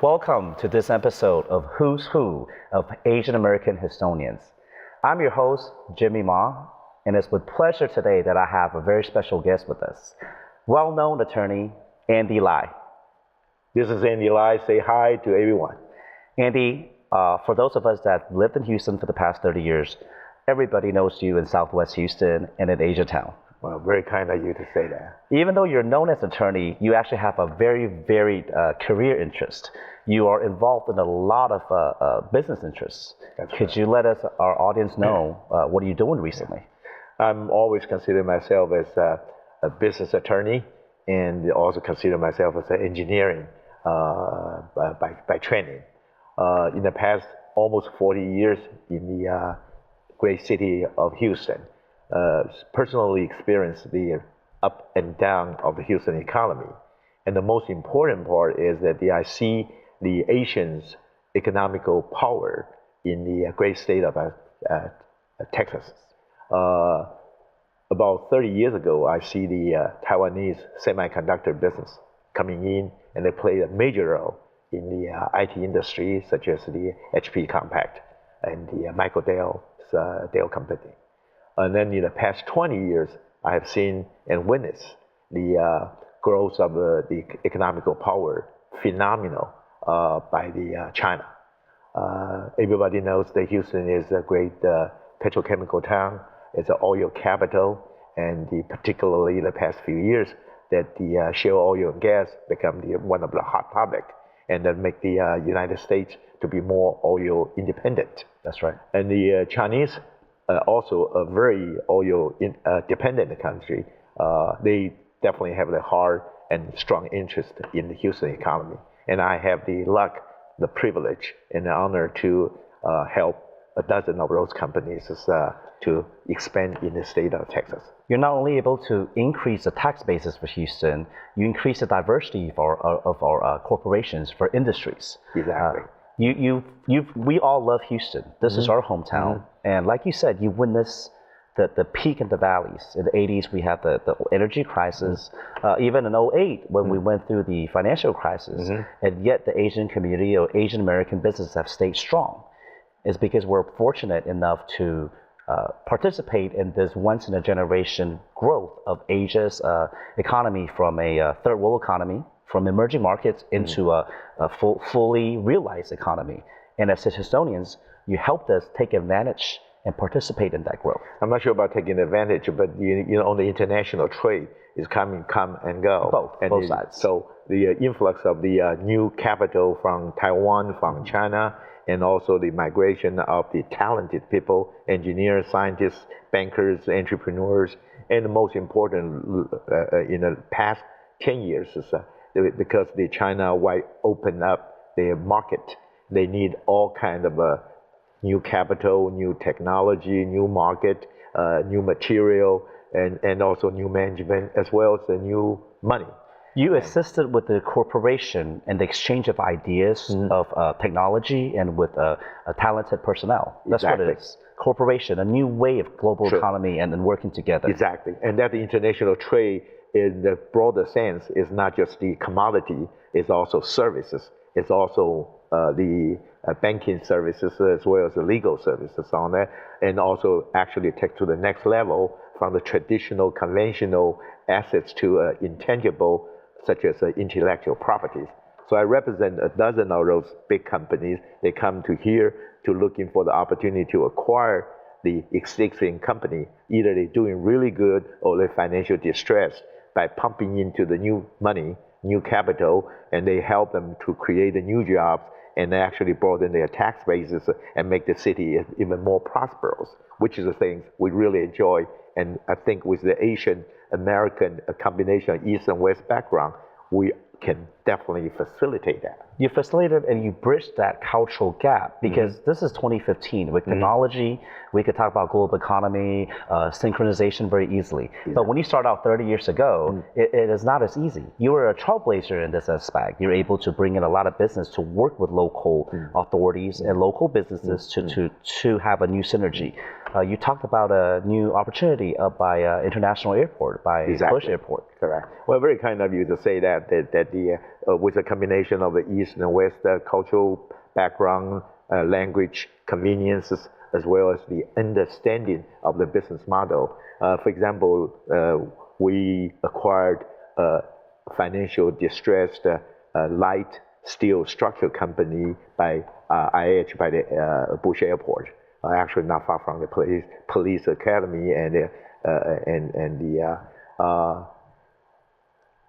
Welcome to this episode of Who's Who of Asian American Historians. I'm your host, Jimmy Ma, and it's with pleasure today that I have a very special guest with us, well-known attorney Andy Lai. This is Andy Lai. Say hi to everyone. Andy, for those of us that lived in Houston for the past 30 years, everybody knows you in Southwest Houston and in Asiatown. Well, very kind of you to say that. Even though you're known as an attorney, you actually have a very varied career interest. You are involved in a lot of business interests. Could you let us, our audience know, what are you doing recently? I'm always consider myself as a business attorney and also consider myself as an engineering by training. In the past almost 40 years in the great city of Houston, personally experienced the up and down of the Houston economy. And the most important part is that I see the Asians' economical power in the great state of Texas. About 30 years ago, I see the Taiwanese semiconductor business coming in, and they play a major role in the IT industry, such as the HP Compact and the Michael Dell company. And then in the past 20 years, I have seen and witnessed the growth of the economical power, phenomenal by the China. Everybody knows that Houston is a great petrochemical town. It's an oil capital, and particularly the past few years, that the shale oil and gas become one of the hot topic, and that make the United States to be more oil independent. That's right. And the Chinese, also a very oil dependent country, they definitely have the hard and strong interest in the Houston economy. And I have the luck, the privilege, and the honor to help a dozen of those companies to expand in the state of Texas. You're not only able to increase the tax basis for Houston, you increase the diversity of our corporations for industries. Exactly. We all love Houston. This is our hometown. And like you said, you witnessed the peak and the valleys. In the 80s, we had the energy crisis. Even in 08, when we went through the financial crisis, and yet the Asian community or Asian American businesses have stayed strong. It's because we're fortunate enough to participate in this once-in-a-generation growth of Asia's economy from a third world economy, from emerging markets into a fully realized economy. And as Houstonians, you helped us take advantage and participate in that growth. I'm not sure about taking advantage, but on the international trade is come and go. Both sides. So the influx of the new capital from Taiwan, from China, and also the migration of the talented people, engineers, scientists, bankers, entrepreneurs, and the most important in the past 10 years is because the China wide open up their market, they need all kind of new capital, new technology, new market, new material, and also new management, as well as the new money. You assisted with the corporation and the exchange of ideas of technology and with talented personnel. That's Exactly. what it is. Corporation, a new way of global economy and working together. Exactly. And that the international trade in the broader sense is not just the commodity, it's also services. It's also the banking services as well as the legal services on that, and also actually take to the next level from the traditional, conventional assets to intangible, such as intellectual properties. So I represent a dozen of those big companies. They come to here to looking for the opportunity to acquire the existing company. Either they're doing really good or they're financial distressed by pumping into the new money, new capital, and they help them to create a new jobs and they actually broaden their tax bases and make the city even more prosperous, which is the things we really enjoy. And I think with the Asian American combination of East and West background, we can definitely facilitate that. You facilitated and you bridged that cultural gap because this is 2015. With technology, we could talk about global economy, synchronization very easily. Exactly. But when you start out 30 years ago, it is not as easy. You were a trailblazer in this aspect. You're able to bring in a lot of business to work with local authorities and local businesses to have a new synergy. You talked about a new opportunity up by International Airport, by Bush Airport. Correct. Well, very kind of you to say that the with a combination of the East and West cultural background, language, conveniences, as well as the understanding of the business model. For example, we acquired a financial distressed light steel structure company by IH, by the Bush Airport, actually not far from the police academy, and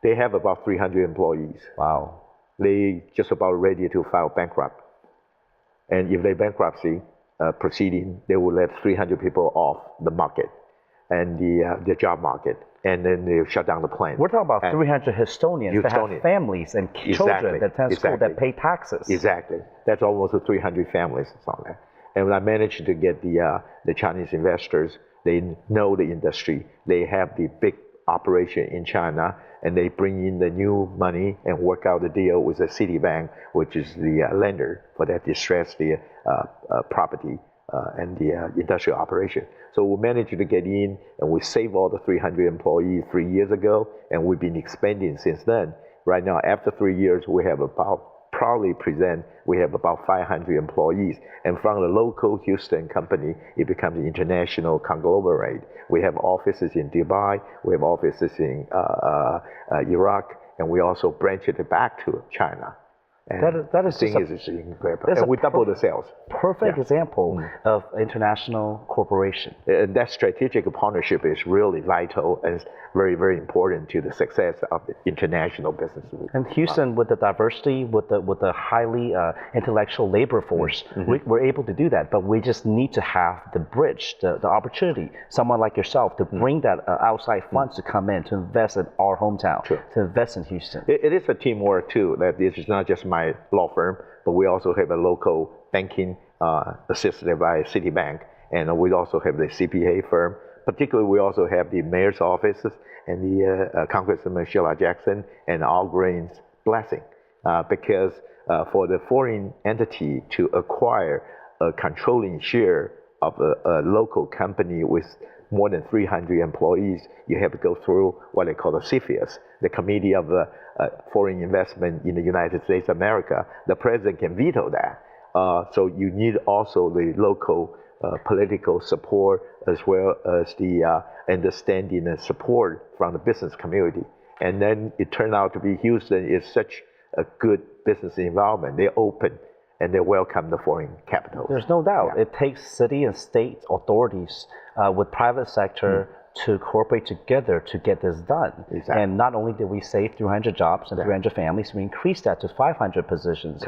they have about 300 employees. Wow. They just about ready to file bankrupt. And if they bankruptcy proceeding, they will let 300 people off the market and the job market, and then they'll shut down the plant. We're talking about 300 Houstonians that have families and children that attend school that pay taxes. Exactly. That's almost 300 families on there. And when I managed to get the Chinese investors, they know the industry. They have the big operation in China, and they bring in the new money and work out the deal with the Citibank, which is the lender for that distressed property and the industrial operation. So we managed to get in, and we saved all the 300 employees 3 years ago, and we've been expanding since then. Right now, after 3 years, we have about 500 employees. And from the local Houston company, it becomes an international conglomerate. We have offices in Dubai, we have offices in Iraq, and we also branch it back to China. And that is just incredible. And we double the sales. Perfect example of international corporation. And that strategic partnership is really vital and very, very important to the success of the international business. And Houston, with the diversity, with the highly intellectual labor force, we're able to do that. But we just need to have the bridge, the opportunity, someone like yourself, to bring that outside funds to come in, to invest in our hometown, to invest in Houston. It is a teamwork too. That this is not just my law firm, but we also have a local banking assisted by Citibank, and we also have the CPA firm. Particularly, we also have the mayor's offices and the Congressman Sheila Jackson and Al Green's blessing, because for the foreign entity to acquire a controlling share of a local company with more than 300 employees, you have to go through what they call the CFIUS, the Committee of Foreign Investment in the United States of America. The president can veto that. So you need also the local political support, as well as the understanding and support from the business community. And then it turned out to be Houston is such a good business environment. They're open and they welcome the foreign capital. There's no doubt. It takes city and state authorities with private sector to cooperate together to get this done. Exactly. And not only did we save 300 jobs and 300 families, we increased that to 500 positions,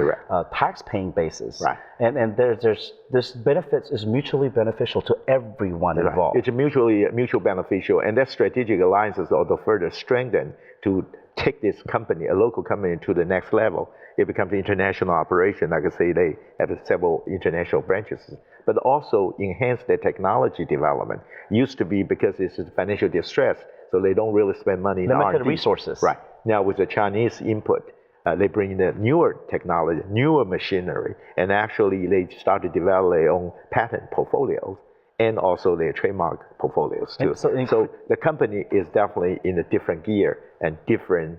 tax-paying basis. Right. And this benefits is mutually beneficial to everyone involved. It's mutual beneficial, and that strategic alliances are further strengthened to take this company, a local company, to the next level. It becomes an international operation. Like I say, they have several international branches, but also enhance their technology development. Used to be because it's financial distress, so they don't really spend money in R&D. Limited resources. Right. Now with the Chinese input, they bring in the newer technology, newer machinery, and actually they start to develop their own patent portfolios and also their trademark portfolios too. So the company is definitely in a different gear and different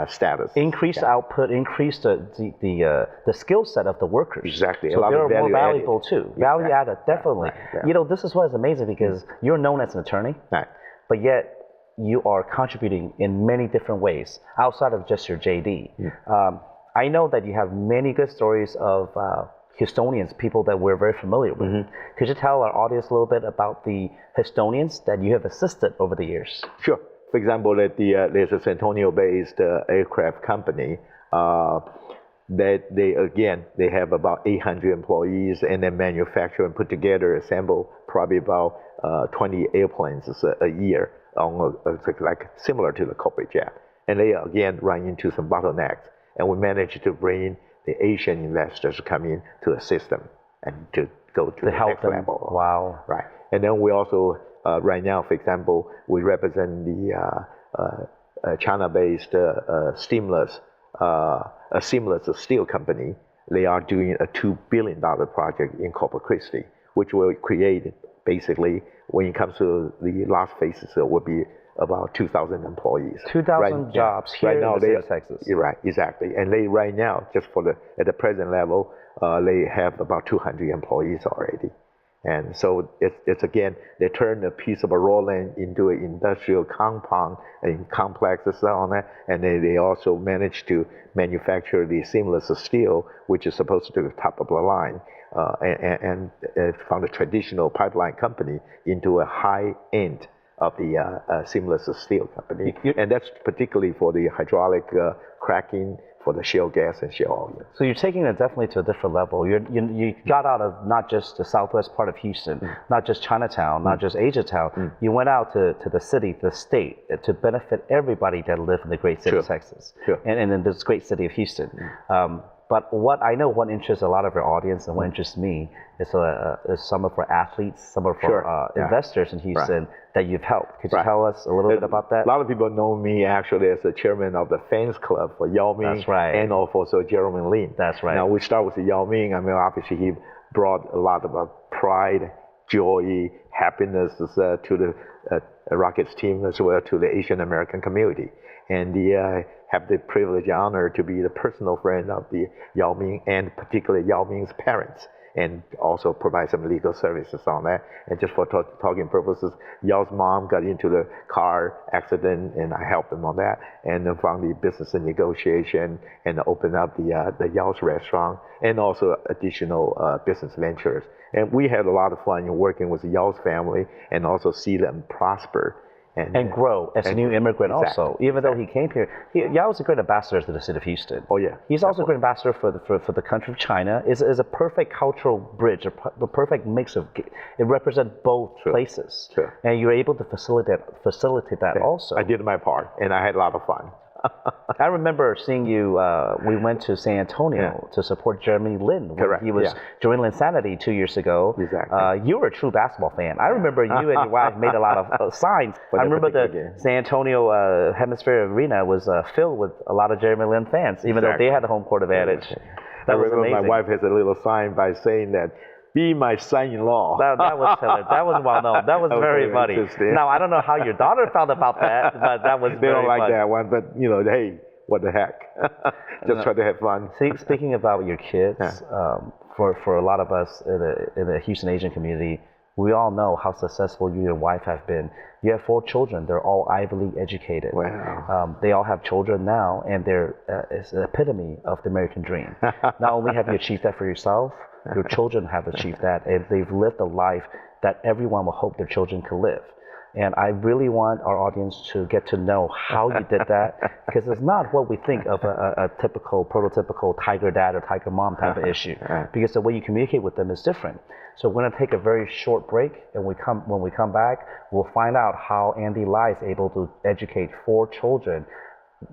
status. Increase output, increase the skill set of the workers. Exactly. So they're more valuable too. Value added, definitely. Right. You know, this is what is amazing, because you're known as an attorney, but yet you are contributing in many different ways outside of just your JD. I know that you have many good stories of Houstonians, people that we're very familiar with. Could you tell our audience a little bit about the Houstonians that you have assisted over the years? Sure. For example, there's a San Antonio-based aircraft company that they have about 800 employees, and they manufacture and put together, assemble probably about 20 airplanes a year, like similar to the corporate jet. And they again run into some bottlenecks, and we managed to bring the Asian investors to come in to assist them and to go to the next level. Wow. Right. And then we also right now, for example, we represent the China-based seamless steel company. They are doing a $2 billion project in Corpus Christi, which will create basically, when it comes to the last phases, will be about 2,000 employees. 2,000 jobs here in the state of Texas. You're right, exactly. And they right now, just at the present level, they have about 200 employees already. And so it's again, they turn a piece of a raw land into an industrial compound and complexes on that. And they also manage to manufacture the seamless steel, which is supposed to be the top of the line, and from the traditional pipeline company into a high end of the seamless steel company. And that's particularly for the hydraulic cracking, for the shale gas and shale oil. So you're taking it definitely to a different level. You got out of not just the southwest part of Houston, not just Chinatown, not just Asiatown. You went out to the city, the state, to benefit everybody that live in the great city of Texas, and in this great city of Houston. But what I know, what interests a lot of our audience and what interests me is some of our athletes, some of our investors in Houston that you've helped. Could you tell us a little bit about that? A lot of people know me actually as the chairman of the fans club for Yao Ming. That's right. And also Jeremy Lin. That's right. Now we start with Yao Ming. I mean, obviously he brought a lot of pride, joy, happiness to the Rockets team as well to the Asian American community. And have the privilege and honor to be the personal friend of the Yao Ming and particularly Yao Ming's parents, and also provide some legal services on that. And just for talking purposes, Yao's mom got into the car accident and I helped them on that. And then from the business and negotiation and open up the Yao's restaurant and also additional business ventures. And we had a lot of fun working with Yao's family and also see them prosper. And grow as a new immigrant also. Even though he came here, Yao is a great ambassador to the city of Houston. Oh yeah. He's also a great ambassador for the country of China. Is a perfect cultural bridge, a perfect mix of, it represents both places. And you're able to facilitate that also. I did my part and I had a lot of fun. I remember seeing you, we went to San Antonio to support Jeremy Lin when he was joining Insanity 2 years ago. Exactly. You were a true basketball fan. I remember you and your wife made a lot of signs. I remember the San Antonio Hemisphere Arena was filled with a lot of Jeremy Lin fans, even though they had the home court advantage. I remember my wife has a little sign by saying that, "Be my son-in-law." That was hilarious. That was well known. That was very funny. Now, I don't know how your daughter felt about that, but that was they very don't like funny. that one, but hey, what the heck? Just try to have fun. Speaking about your kids, for a lot of us in the Houston Asian community, we all know how successful you and your wife have been. You have 4 children. They're all Ivy League educated. Wow. They all have children now, and they're it's an epitome of the American dream. Not only have you achieved that for yourself, your children have achieved that, and they've lived a life that everyone will hope their children could live. And I really want our audience to get to know how you did that, because it's not what we think of a typical, prototypical tiger dad or tiger mom type of issue, because the way you communicate with them is different. So we're going to take a very short break, and when we come back, we'll find out how Andy Lai is able to educate 4 children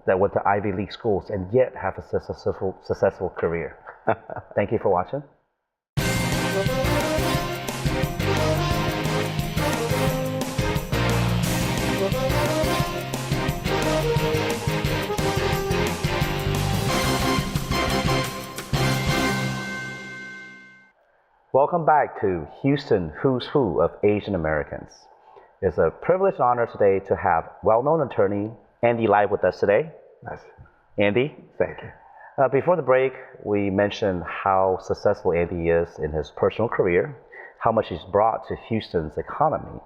that went to Ivy League schools and yet have a successful career. Thank you for watching. Welcome back to Houston Who's Who of Asian Americans. It's a privilege and honor today to have well-known attorney Andy Lai with us today. Nice. Andy? Thank you. Before the break, we mentioned how successful Andy is in his personal career, how much he's brought to Houston's economy.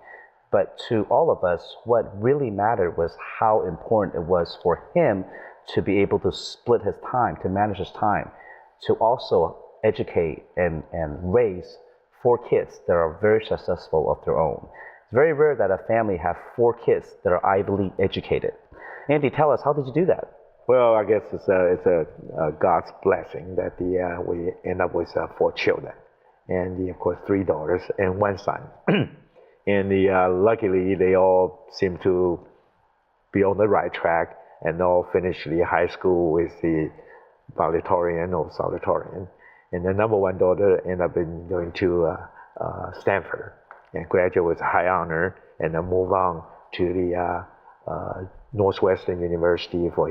But to all of us, what really mattered was how important it was for him to be able to split his time, to manage his time, to also educate and raise 4 kids that are very successful of their own. It's very rare that a family have 4 kids that are Ivy League educated. Andy, tell us, how did you do that? Well, I guess it's a God's blessing that we end up with 4 children, and of course 3 daughters and 1 son. And luckily, they all seem to be on the right track and all finished the high school with the valedictorian or salutatorian. And the number 1 daughter ended up going to Stanford and graduate with high honor, and then move on to the Northwestern University for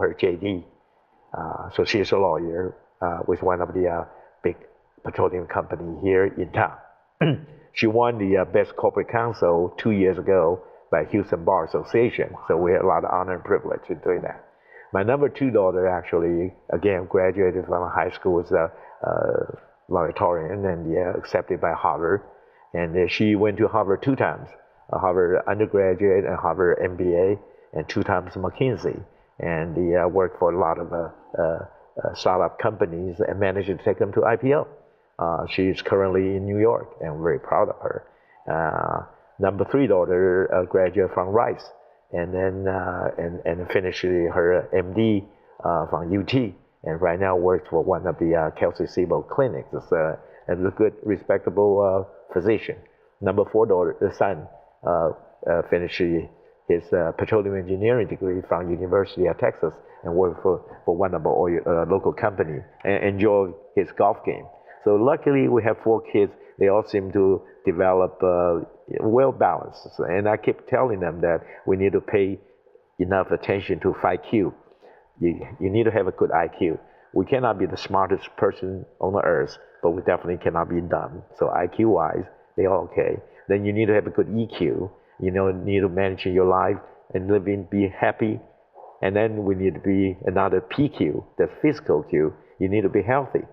her JD. So she's a lawyer with one of the big petroleum company here in town. She won the Best Corporate Counsel 2 years ago by Houston Bar Association. So we had a lot of honor and privilege in doing that. My number 2 daughter actually, again, graduated from high school as a valedictorian and accepted by Harvard. And she went to Harvard 2 times, Harvard undergraduate and Harvard MBA, and 2 times McKinsey. And worked for a lot of startup companies and managed to take them to IPO. She's currently in New York, and I'm very proud of her. Number 3 daughter graduated from Rice, and then and finished her MD from UT, and right now works for one of the Kelsey-Seybold clinics as a good, respectable physician. Number 4 son finished his petroleum engineering degree from University of Texas and worked for one of our local company and enjoyed his golf game. So luckily we have 4 kids. They all seem to develop well balanced. And I keep telling them that we need to pay enough attention to 5Q. You need to have a good IQ. We cannot be the smartest person on the earth, but we definitely cannot be dumb. So IQ-wise, they're okay. Then you need to have a good EQ. You need to manage your life and living, be happy. And then we need to be another PQ, that's physical Q. You need to be healthy.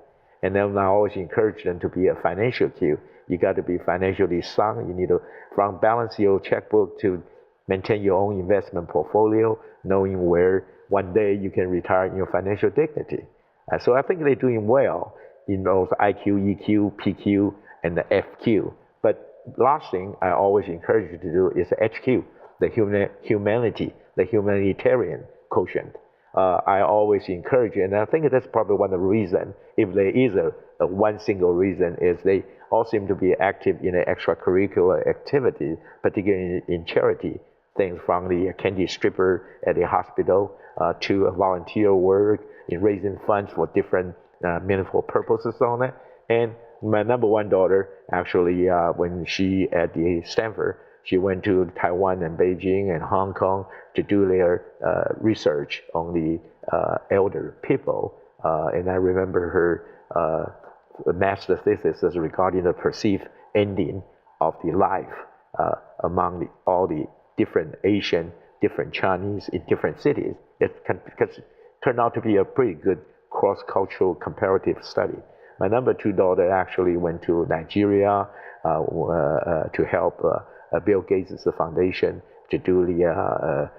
And then I always encourage them to be a financial Q. You got to be financially sound. You need to, from balance your checkbook to maintain your own investment portfolio, knowing where one day you can retire in your financial dignity. So I think they're doing well in those IQ, EQ, PQ, and the FQ. But last thing I always encourage you to do is the HQ, the humanity, the humanitarian quotient. I always encourage you, and I think that's probably one of the reasons, if there is a one single reason, is they all seem to be active in an extracurricular activity, particularly in charity things, from the candy stripper at the hospital to volunteer work in raising funds for different meaningful purposes on it. And my number 1 daughter, actually, when she at the Stanford, she went to Taiwan and Beijing and Hong Kong to do their research on the elder people. And I remember her master thesis is regarding the perceived ending of the life among all the different Asian, different Chinese in different cities. It turned out to be a pretty good cross-cultural comparative study. My number 2 daughter actually went to Nigeria to help Bill Gates' foundation to do the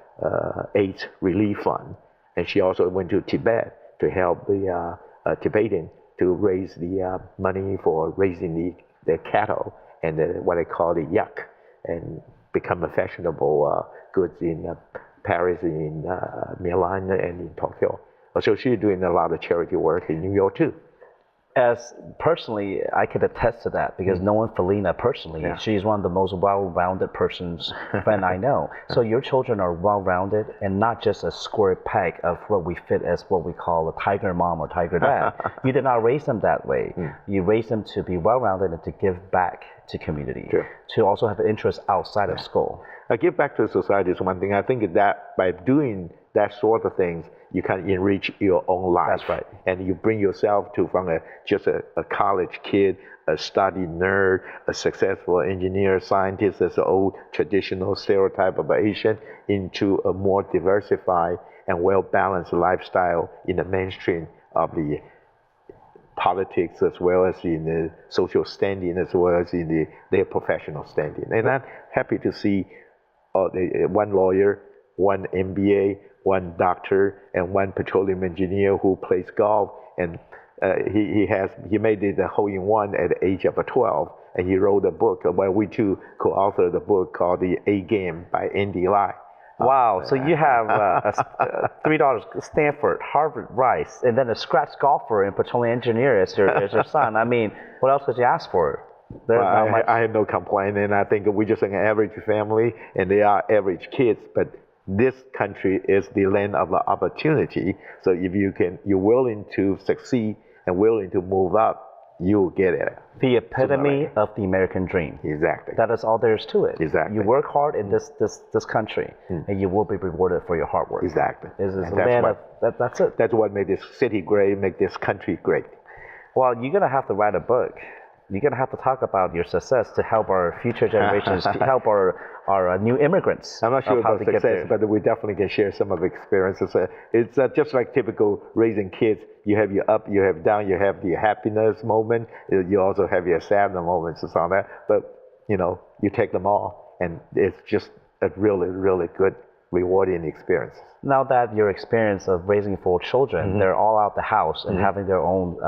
AIDS relief fund. And she also went to Tibet to help the Tibetan to raise the money for raising the cattle and what they call the yak, and become a fashionable goods in Paris, in Milan, and in Tokyo. So she's doing a lot of charity work in New York too. As personally, I could attest to that because knowing Felina personally, she's one of the most well-rounded persons friend I know. So your children are well-rounded and not just a square peg of what we fit as what we call a tiger mom or tiger dad. You did not raise them that way. You raised them to be well-rounded and to give back to community, to also have an interest outside of school. Give back to society is one thing. I think that by doing that sort of things, you can enrich your own life. That's right. And you bring yourself to, from just a college kid, a study nerd, a successful engineer, scientist, as an old traditional stereotype of Asian, into a more diversified and well-balanced lifestyle in the mainstream of the politics, as well as in the social standing, as well as in their professional standing. And I'm happy to see one lawyer, one MBA, one doctor, and one petroleum engineer who plays golf, and he made it a hole-in-one at the age of 12, and he wrote a book. Well, we two co-authored a book called The A Game by Andy Lai. Wow, so you have 3 daughters, Stanford, Harvard, Rice, and then a scratch golfer and petroleum engineer as your son. I mean, what else could you ask for? I have no complaint, and I think we're just an average family, and they are average kids, but this country is the land of opportunity. So if you're willing to succeed and willing to move up, you'll get it. The epitome of the American dream. Exactly. That is all there is to it. Exactly. You work hard in this country, and you will be rewarded for your hard work. Exactly. That's it. That's what made this city great, make this country great. Well, you're gonna have to write a book you're going to have to talk about your success to help our future generations, to help our new immigrants. I'm not sure of how about to get success, there. but we definitely can share some of the experiences. It's just like typical raising kids. You have your up, you have down, you have the happiness moment. You also have your sad moments and all that. But, you know, you take them all, and it's just a really, really good, rewarding experience. Now that your experience of raising 4 children, they're all out the house and having their own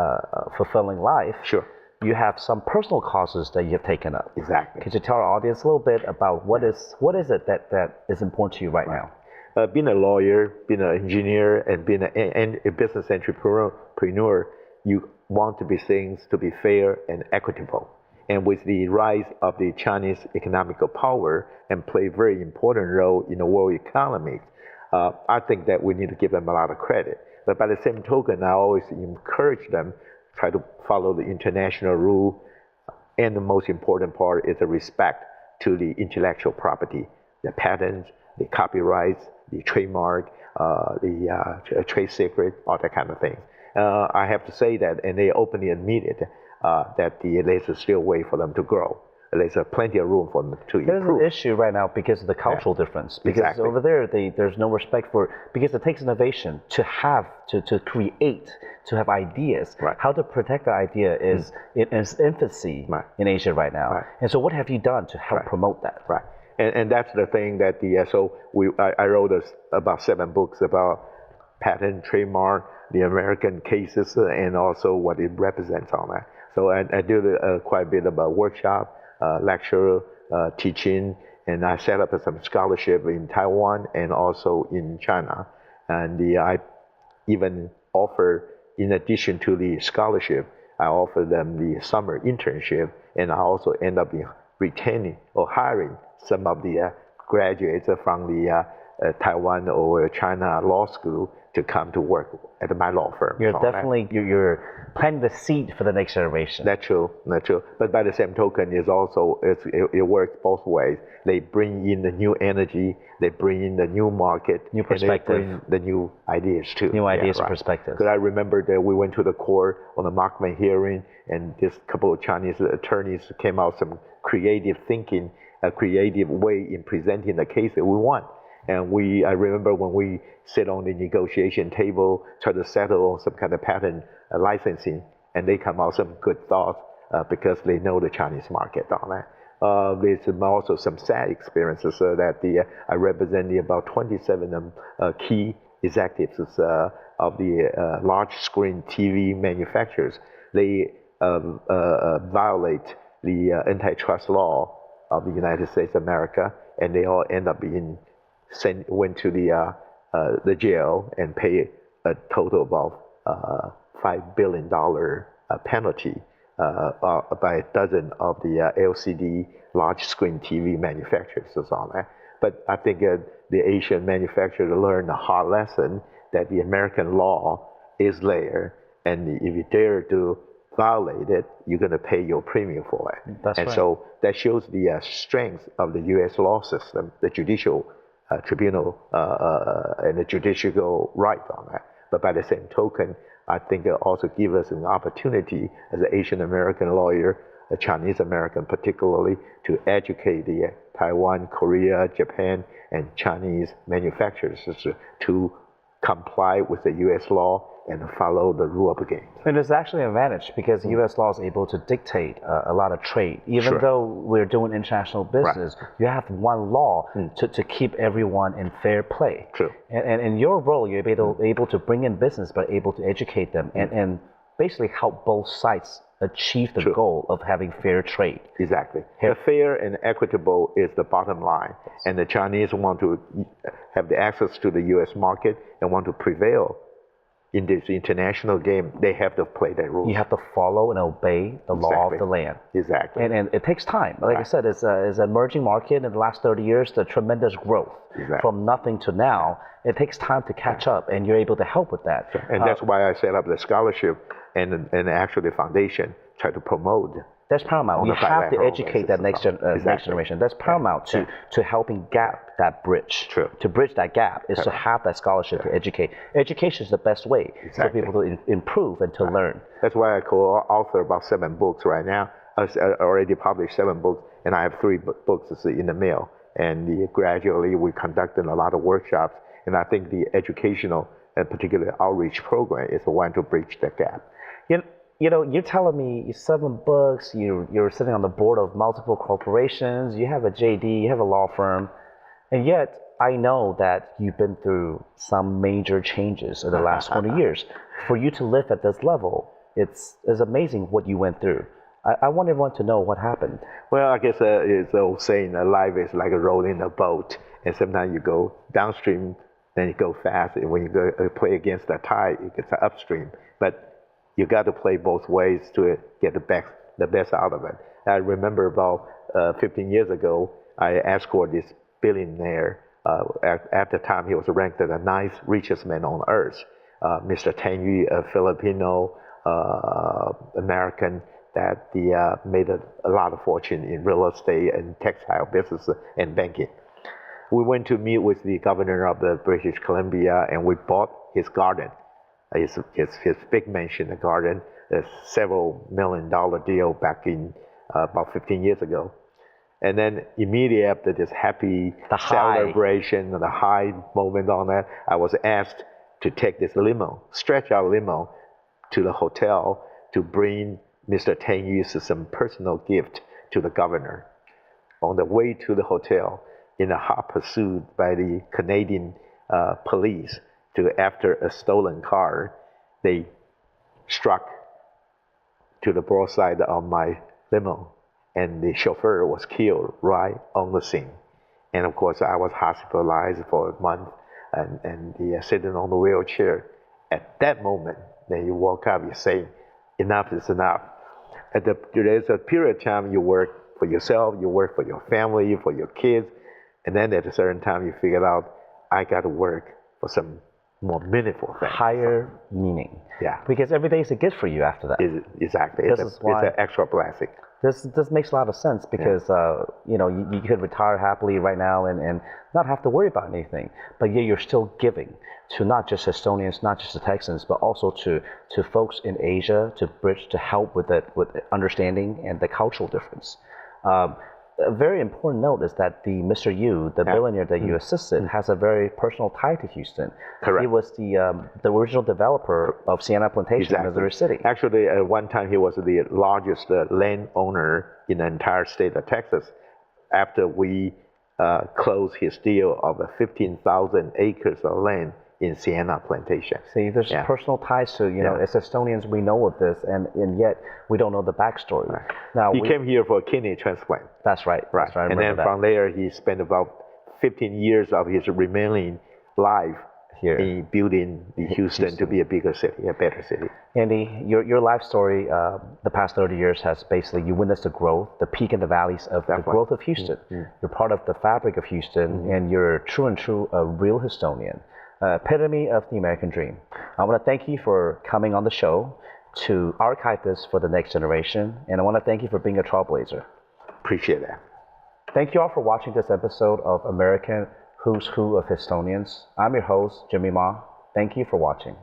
fulfilling life. Sure. You have some personal causes that you have taken up. Exactly. Could you tell our audience a little bit about what is it that is important to you right now? Being a lawyer, being an engineer, and being a business entrepreneur, you want to be things to be fair and equitable. And with the rise of the Chinese economical power and play a very important role in the world economy, I think that we need to give them a lot of credit. But by the same token, I always encourage them try to follow the international rule. And the most important part is the respect to the intellectual property, the patents, the copyrights, the trademark, the trade secret, all that kind of thing. I have to say that, and they openly admitted that there's still a way for them to grow. There's plenty of room for them to improve. There's an issue right now because of the cultural difference. Because Exactly. over there, there's no respect for, because it takes innovation to have, to create, to have ideas. Right. How to protect the idea is in its infancy Right. in Asia right now. Right. And so what have you done to help promote that? Right. And that's the thing that I wrote about 7 books about patent, trademark, the American cases, and also what it represents on that. So I do quite a bit about workshop, lecture, teaching, and I set up some scholarship in Taiwan and also in China. And I even offer, in addition to the scholarship, I offer them the summer internship, and I also end up retaining or hiring some of the graduates from the Taiwan or China law school to come to work at my law firm. You're definitely, you're planting the seed for the next generation. That's true. But by the same token, it works both ways. They bring in the new energy, they bring in the new market, New perspective. and they bring the new ideas too. New ideas and right. perspectives. Because I remember that we went to the court on the Markman hearing, and this couple of Chinese attorneys came out with some creative thinking, a creative way in presenting the case that we won. And I remember when we sit on the negotiation table, try to settle on some kind of patent licensing, and they come out some good thoughts because they know the Chinese market on that. There's also some sad experiences that I represent about 27 key executives of the large screen TV manufacturers. They violate the antitrust law of the United States of America, and they all end up went to the jail and pay a total of $5 billion penalty by a dozen of the LCD large screen TV manufacturers and so on. But I think the Asian manufacturers learned a hard lesson that the American law is there, and if you dare to violate it, you're going to pay your premium for it. That's right. So that shows the strength of the U.S. law system, the judicial tribunal and the judicial right on that. But by the same token, I think it also gives us an opportunity as an Asian American lawyer, a Chinese American particularly, to educate the Taiwan, Korea, Japan, and Chinese manufacturers to comply with the U.S. law and follow the rule of the game. And it's actually an advantage because U.S. law is able to dictate a lot of trade. Even Sure. though we're doing international business, you have one law to keep everyone in fair play. True. And in your role, you're able to bring in business, but able to educate them and basically help both sides achieve the goal of having fair trade. Exactly. The fair and equitable is the bottom line. And the Chinese want to have the access to the U.S. market and want to prevail in this international game. They have to play their rules. You have to follow and obey the law of the land. Exactly. And it takes time. Like I said, it's an emerging market. In the last 30 years, the tremendous growth from nothing to now. It takes time to catch up, and you're able to help with that. And that's why I set up the scholarship and actually the foundation, try to promote. That's paramount. You have to educate that next generation. That's paramount to helping gap that bridge. True. To bridge that gap is to have that scholarship to educate. Education is the best way for people to improve and to learn. That's why I co-author about 7 books right now. already published 7 books, and I have 3 books in the mail. And gradually we conducted a lot of workshops, and I think the educational and particularly outreach program is the one to bridge that gap. You know, you're telling me 7 books, you're sitting on the board of multiple corporations, you have a JD, you have a law firm, and yet I know that you've been through some major changes in the last 20 years. For you to live at this level, it's amazing what you went through. I want everyone to know what happened. Well, I guess it's the old saying that life is like rolling a boat, and sometimes you go downstream, then you go fast, and when you go play against the tide, it gets upstream. But you got to play both ways to get the best out of it. I remember about 15 years ago, I escorted this billionaire. At the time, he was ranked as the 9th richest man on earth. Mr. Teng Yu, a Filipino American that made a lot of fortune in real estate and textile business and banking. We went to meet with the governor of the British Columbia, and we bought his garden. His big mansion, the garden, a several $million deal back in about 15 years ago. And then immediately after this happy celebration, the high moment on that, I was asked to take this limo, stretch out limo to the hotel to bring Mr. Teng Yu some personal gift to the governor. On the way to the hotel, in a hot pursuit by the Canadian police, after a stolen car, they struck to the broadside of my limo, and the chauffeur was killed right on the scene. And of course, I was hospitalized for a month and sitting on the wheelchair. At that moment, then you woke up, you say, enough is enough. There's a period of time you work for yourself, you work for your family, for your kids, and then at a certain time you figure out, I got to work for some more meaningful things. Higher meaning. Yeah. Because every day is a gift for you after that. Exactly. It's an extra blessing. This makes a lot of sense because you know, you could retire happily right now and not have to worry about anything, but yet you're still giving to not just Estonians, not just the Texans, but also to folks in Asia, to help with understanding and the cultural difference. A very important note is that the Mr. Yu, the billionaire that you assisted, has a very personal tie to Houston. Correct. He was the original developer of Sienna Plantation in Missouri City. Actually, at one time he was the largest landowner in the entire state of Texas. After we closed his deal of 15,000 acres of land in Sienna Plantation. See, there's personal ties to, you know, as Estonians, we know of this, and yet we don't know the backstory. Right. Now, he came here for a kidney transplant. That's right. Right. That's right. And then from there, he spent about 15 years of his remaining life here in building Houston to be a bigger city, a better city. Andy, your life story, the past 30 years has basically, you witnessed the growth, the peak and the valleys of the growth of Houston. You're part of the fabric of Houston, and you're a real Houstonian. Epitome of the American dream. I want to thank you for coming on the show to archive this for the next generation, and I want to thank you for being a trailblazer. Appreciate that. Thank you all for watching this episode of American Who's Who of Houstonians. I'm your host, Jimmy Ma. Thank you for watching.